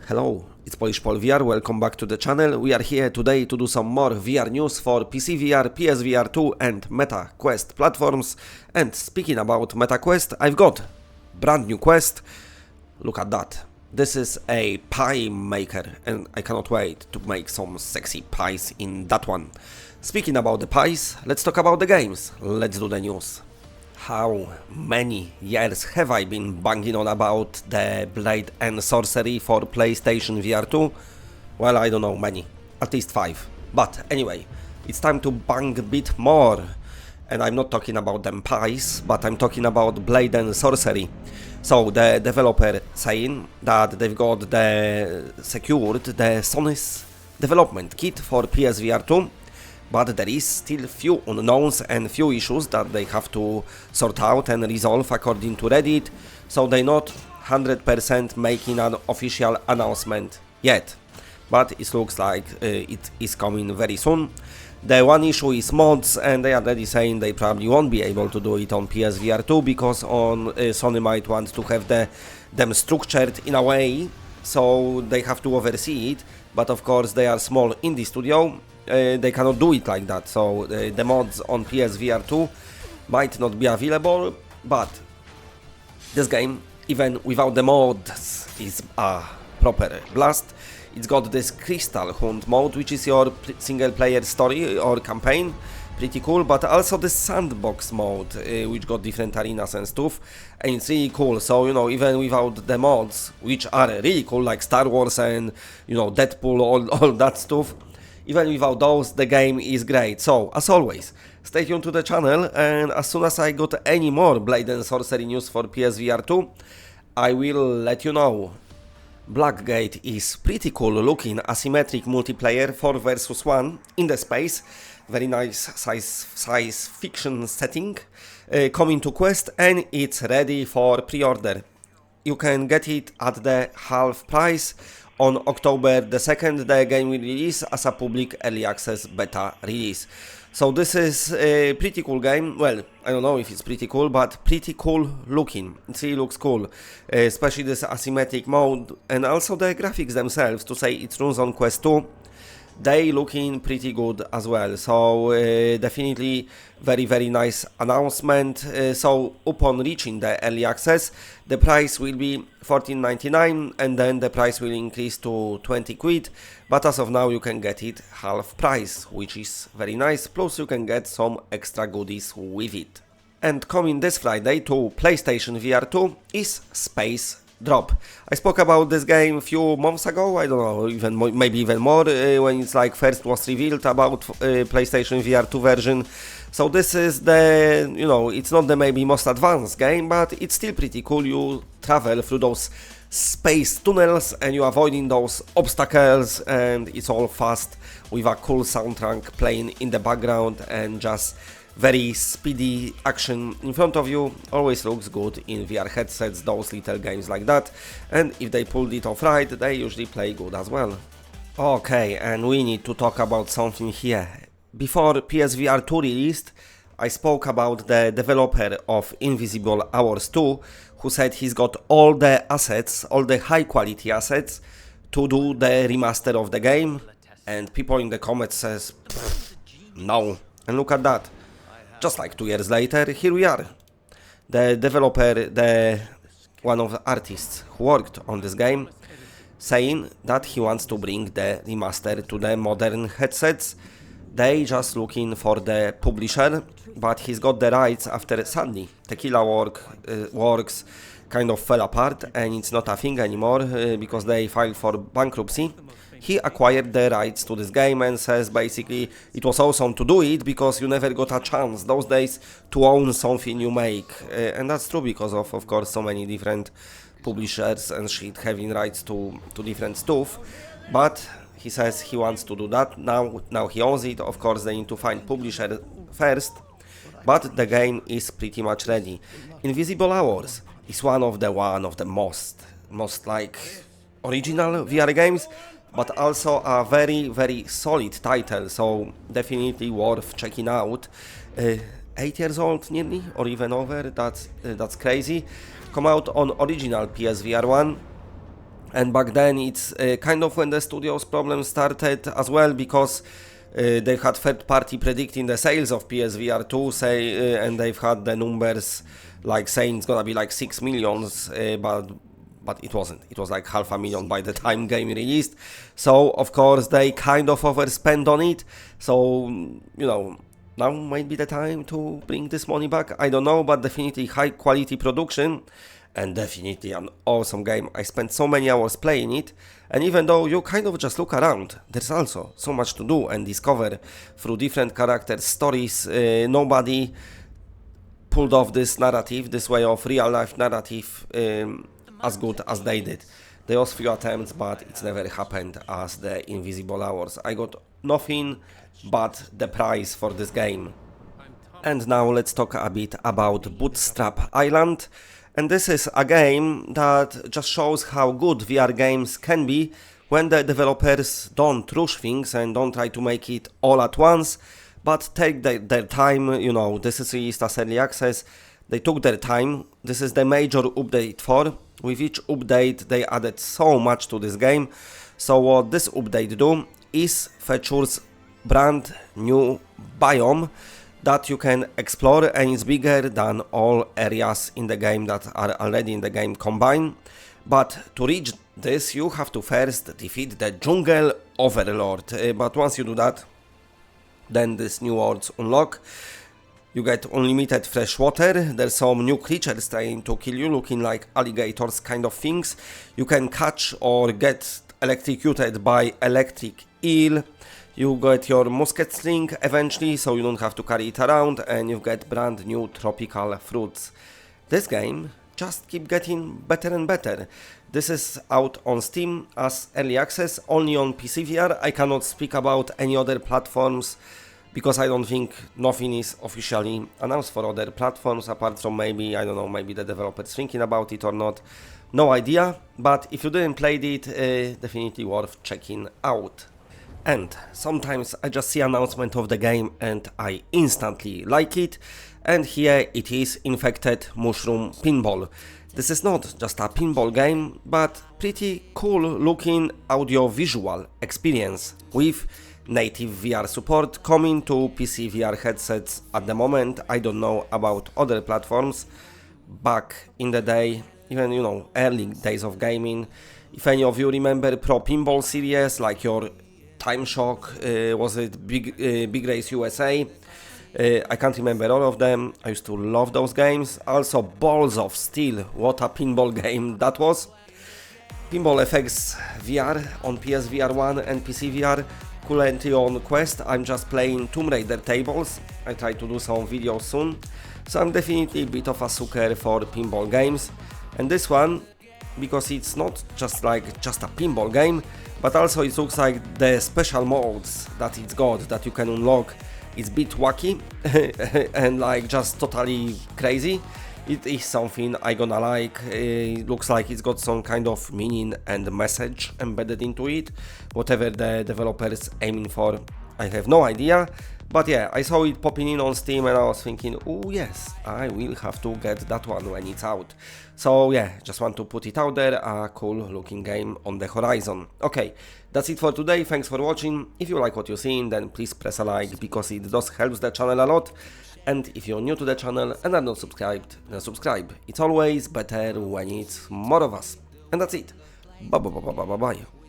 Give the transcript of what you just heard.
Hello, it's Polish Paul VR, welcome back to the channel. We are here today to do some more VR news for PCVR, PSVR2 and Meta Quest platforms. And speaking about Meta Quest, I've got brand new quest. Look at that. This is a pie maker and I cannot wait to make some sexy pies in that one. Speaking about the pies, let's talk about the games. Let's do the news. How many years have I been banging on about the Blade and Sorcery for PlayStation VR2? Well, I don't know, many. At least 5. But anyway, it's time to bang a bit more. And I'm not talking about them pies, but I'm talking about Blade and Sorcery. So the developer saying that they've got secured the Sony's development kit for PSVR2. But there is still few unknowns and few issues that they have to sort out and resolve according to Reddit, so they're not 100% making an official announcement yet. But it looks like it is coming very soon. The one issue is mods, and they are already saying they probably won't be able to do it on PSVR2 because Sony might want to have them structured in a way, so they have to oversee it. But of course they are small indie studio. They cannot do it like that, so the mods on PSVR2 might not be available, but this game, even without the mods, is a proper blast. It's got this Crystal Hunt mode, which is your single player story or campaign, pretty cool, but also the sandbox mode, which got different arenas and stuff, and it's really cool. So, you know, even without the mods, which are really cool, like Star Wars and, you know, Deadpool, all that stuff, even without those, the game is great. So, as always, stay tuned to the channel, and as soon as I got any more Blade and Sorcery news for PSVR2, I will let you know. Blackgate is pretty cool looking asymmetric multiplayer 4 vs 1 in the space. Very nice science fiction setting, coming to Quest, and it's ready for pre-order. You can get it at the half price. On October the 2nd, the game will release as a public early access beta release. So this is a pretty cool game. Well, I don't know if it's pretty cool, but pretty cool looking. It really looks cool, especially this asymmetric mode, and also the graphics themselves, to say it runs on Quest 2. They looking pretty good as well, so definitely very nice announcement. So upon reaching the early access, the price will be $14.99 and then the price will increase to 20 quid, but as of now you can get it half price, which is very nice, plus you can get some extra goodies with it. And coming this Friday to PlayStation VR2 is Space Drop. I spoke about this game a few months ago, I don't know, maybe even more, when it's like first was revealed about PlayStation VR2 version. So this is the, you know, it's not the maybe most advanced game, but it's still pretty cool. You travel through those space tunnels and you're avoiding those obstacles, and it's all fast with a cool soundtrack playing in the background and just very speedy action in front of you. Always looks good in VR headsets, those little games like that, and if they pulled it off right, they usually play good as well. Okay, and we need to talk about something here. Before PSVR2 released, I spoke about the developer of Invisible Hours 2, who said he's got all the assets, all the high quality assets to do the remaster of the game, and people in the comments says, no, and look at that. Just like 2 years later, here we are. The developer, one of the artists who worked on this game, saying that he wants to bring the remaster to the modern headsets. They just looking for the publisher, but he's got the rights after sadly Tequila Works kind of fell apart and it's not a thing anymore because they filed for bankruptcy. He acquired the rights to this game and says basically it was awesome to do it because you never got a chance those days to own something you make, and that's true because of course so many different publishers and shit having rights to different stuff, but he says he wants to do that now he owns it. Of course they need to find publisher first, but the game is pretty much ready. Invisible Hours is one of the most like original VR games, but also a very solid title, so definitely worth checking out. 8 years old nearly, or even over, that's crazy. Come out on original PSVR1, And back then it's kind of when the studio's problems started as well, because they had third party predicting the sales of PSVR2, and they've had the numbers like saying it's gonna be like 6 millions, but it wasn't. It was like 500,000 by the time game released. So of course they kind of overspent on it. So, you know, now might be the time to bring this money back. I don't know, but definitely high quality production. And definitely an awesome game. I spent so many hours playing it, and even though you kind of just look around, there's also so much to do and discover through different characters, stories. Nobody pulled off this narrative, this way of real life narrative, as good as they did. There was few attempts, but it's never happened as the Invisible Hours. I got nothing but the price for this game. And now let's talk a bit about Bootstrap Island. And this is a game that just shows how good VR games can be when the developers don't rush things and don't try to make it all at once, but take their time. You know, this is released as early access. They took their time. This is the major update for. With each update they added so much to this game. So what this update do is features brand new biome that you can explore, and it's bigger than all areas in the game that are already in the game combined. But to reach this you have to first defeat the jungle overlord, but once you do that, then these new worlds unlock. You get unlimited fresh water, there's some new creatures trying to kill you, looking like alligators kind of things. You can catch or get electrocuted by electric eel. You get your musket sling eventually, so you don't have to carry it around, and you get brand new tropical fruits. This game just keeps getting better and better. This is out on Steam as early access, only on PCVR. I cannot speak about any other platforms because I don't think nothing is officially announced for other platforms, apart from maybe, I don't know, maybe the developers thinking about it or not. No idea, but if you didn't play it, definitely worth checking out. And sometimes I just see announcement of the game and I instantly like it, and here it is, Infected Mushroom Pinball. This is not just a pinball game, but pretty cool looking audio-visual experience with native VR support coming to PC VR headsets at the moment. I don't know about other platforms. Back in the day, even, you know, early days of gaming, if any of you remember Pro Pinball series, like your Time Shock, was it Big Race USA? I can't remember all of them. I used to love those games. Also Balls of Steel, what a pinball game that was. Pinball FX VR on PSVR1 and PCVR, currently on Quest. I'm just playing Tomb Raider tables. I try to do some videos soon. So I'm definitely a bit of a sucker for pinball games. And this one, because it's not just a pinball game, but also it looks like the special modes that it's got, that you can unlock, it's a bit wacky and like just totally crazy. It is something I gonna like. It looks like it's got some kind of meaning and message embedded into it. Whatever the developers aiming for, I have no idea. But yeah, I saw it popping in on Steam and I was thinking, oh yes, I will have to get that one when it's out. So yeah, just want to put it out there, a cool looking game on the horizon. Okay, that's it for today, thanks for watching. If you like what you're seeing, then please press a like, because it does help the channel a lot. And if you're new to the channel and are not subscribed, then subscribe. It's always better when it's more of us. And that's it. Bye bye bye bye bye bye.